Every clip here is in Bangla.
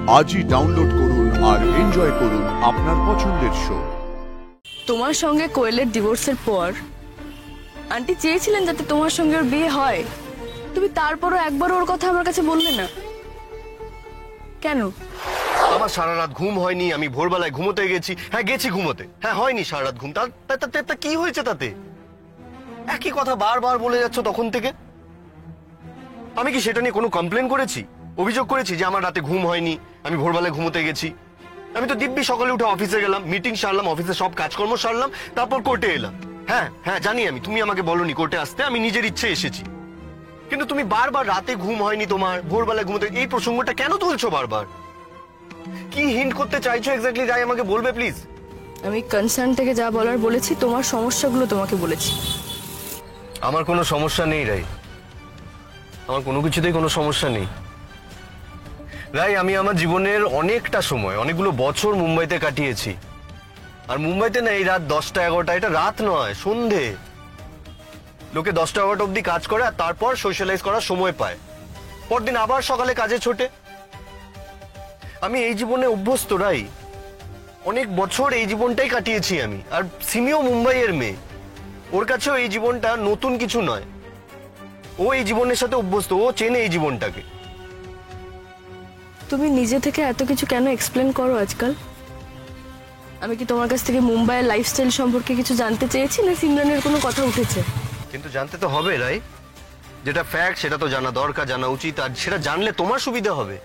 আজই ডাউনলোড করুন আর এনজয় করুন আপনার পছন্দের শো। তোমার সঙ্গে কোয়েলের ডিভোর্সের পর আন্টি চেয়েছিলেন যাতে তোমার সঙ্গে ওর বিয়ে হয়, তুমি তারপরও একবার ওর কথা আমার কাছে বললে না কেন? আমার সারা রাত ঘুম হয়নি, আমি ভোরবেলায় ঘুমোতে গেছি। হ্যাঁ গেছি ঘুমোতে, হ্যাঁ হয়নি সারা রাত ঘুম। তা কি হয়েছে তাতে? একই কথা বারবার বলে যাচ্ছ তখন থেকে। আমি কি সেটা নিয়ে কোনো কমপ্লেন করেছি, অভিযোগ করেছি যে আমার রাতে ঘুম হয়নি, আমি ভোরবেলায় ঘুমোতে গেছি? আমি তো দিব্যি সকালে উঠে অফিসে গেলাম, মিটিং সারলাম, অফিসে সব কাজকর্ম সারলাম, তারপর কোর্টে এলাম। হ্যাঁ হ্যাঁ জানি আমি, তুমি আমাকে বলোনি কোর্টে আসতে, আমি নিজের ইচ্ছে এসেছি। কিন্তু তুমি বারবার রাতে ঘুম হয়নি তোমার, ভোরবেলায় ঘুমোতে, এই প্রসঙ্গটা কেন তুলছো বারবার? কি হিন্ট করতে চাইছো এক্স্যাক্টলি রাই, আমাকে বলবে প্লিজ? আমি কনসার্ন থেকে যা বলার বলেছি, তোমার সমস্যাগুলো তোমাকে বলেছি। আমার কোনো সমস্যা নেই রাই, আমার কোনো কিছুতেই কোনো সমস্যা নেই রাই। আমি আমার জীবনের অনেকটা সময়, অনেকগুলো বছর মুম্বাইতে কাটিয়েছি। আর মুম্বাইতে না এই রাত 10টা 11টা, এটা রাত নয়, সন্ধে। লোকে 10টা 11টা অব্দি কাজ করে আর তারপর সোশ্যালাইজ করার সময় পায়, পরদিন আবার সকালে কাজে ছোটে। আমি এই জীবনে অভ্যস্ত রাই, অনেক বছর এই জীবনটাই কাটিয়েছি আমি। আর সিমিও মুম্বাইয়ের মেয়ে, ওর কাছেও এই জীবনটা নতুন কিছু নয়। ও এই জীবনের সাথে অভ্যস্ত, ও চেনে এই জীবনটাকে। তুমি নিজে থেকে এত কিছু কেন এক্সপ্লেন করো আজকাল? আমি কি তোমার কাছ থেকে মুম্বাইয়ের লাইফস্টাইল সম্পর্কে কিছু জানতে চেয়েছি, না সিমরানের কোনো কথা উঠেছে? কিন্তু জানতে তো হবে রাই, যেটা ফ্যাক্ট সেটা তো জানা দরকার, জানা উচিত। আর সেটা জানলে তোমার সুবিধা হবে।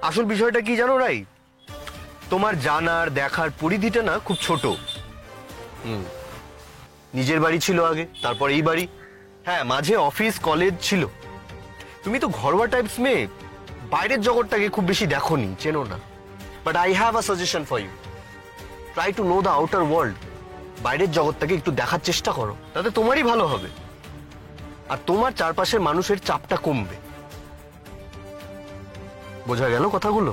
আসল বিষয়টা কি জানো রাই, তোমার জানার দেখার পরিধিটা না খুব ছোট। নিজের বাড়ি ছিল আগে, তারপর এই বাড়ি, হ্যাঁ মাঝে অফিস কলেজ ছিল। তুমি তো ঘরোয়া টাইপস মেয়ে, বাইরের জগৎটাকে খুব বেশি দেখোনি, চেনো না। But I have a suggestion for you, try to know the outer world. বাইরের জগৎটাকে একটু দেখার চেষ্টা করো, তাতে তোমারই ভালো হবে। আর তোমার চারপাশের মানুষের চাপটা কমবে। বোঝা গেল কথাগুলো?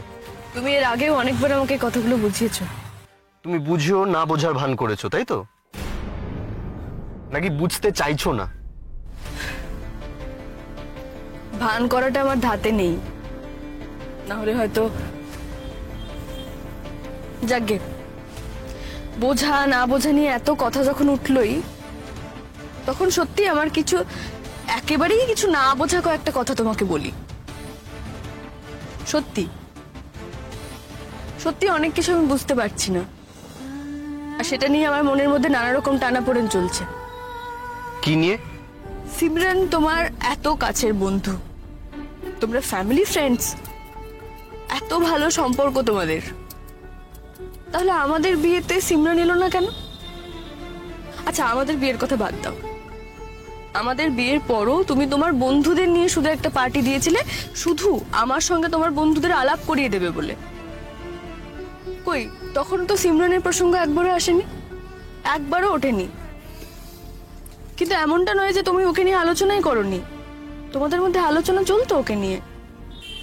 তুমি এর আগেও অনেকবার আমাকে কথাগুলো বুঝিয়েছো। তুমি বুঝিও না বোঝার ভান করেছো, তাই তো? নাকি বুঝতে চাইছো না? ভান করাটা আমার ধাতে নেই, না হলে হয়তো। যাকগে, বোঝা না বোঝা নিয়ে এত কথা যখন উঠলই, তখন সত্যি আমার কিছু, একেবারেই কিছু না বোঝা কয়েকটা কথা তোমাকে বলি। সত্যি সত্যি অনেক কিছু আমি বুঝতে পারছি না, আর সেটা নিয়ে আমার মনের মধ্যে নানা রকম টানাপোড়েন চলছে। কি নিয়ে? সিমরান তোমার এত কাছের বন্ধু, তোমরা ফ্যামিলি ফ্রেন্ডস, এত ভালো সম্পর্ক তোমাদের, তাহলে আমাদের বিয়েতে সিমরান এলো না কেন? আচ্ছা আমাদের বিয়ের কথা বাদ দাও, আমাদের বিয়ের পরও তুমি তোমার বন্ধুদের নিয়ে শুধু একটা পার্টি দিয়েছিলে, শুধু আমার সঙ্গে তোমার বন্ধুদের আলাপ করিয়ে দেবে বলে। কই, তখন তো সিমরানের প্রসঙ্গ একবারও আসেনি, একবারও ওঠেনি। কিন্তু এমনটা নয় যে তুমি ওকে নিয়ে আলোচনাই করোনি, তোমাদের মধ্যে আলোচনা চলতো ওকে নিয়ে।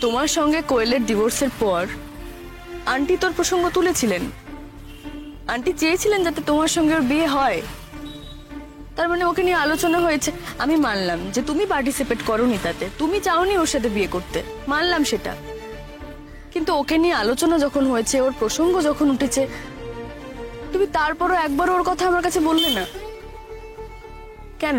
তোমার সঙ্গে কোয়েলের ডিভোর্সের পর আন্টি তোর প্রসঙ্গ তুলেছিলেন, আন্টি চেয়েছিলেন যাতে তোমার সঙ্গে ওর বিয়ে হয়। তার মানে ওকে নিয়ে আলোচনা হয়েছে। আমি মানলাম যে তুমি পার্টিসিপেট করোনি, তাতে তুমি চাওনি ওর সাথে বিয়ে করতে, মানলাম সেটা। কিন্তু ওকে নিয়ে আলোচনা যখন হয়েছে, ওর প্রসঙ্গ যখন উঠেছে, তুমি তারপরও একবার ওর কথা আমার কাছে বললে না কেন?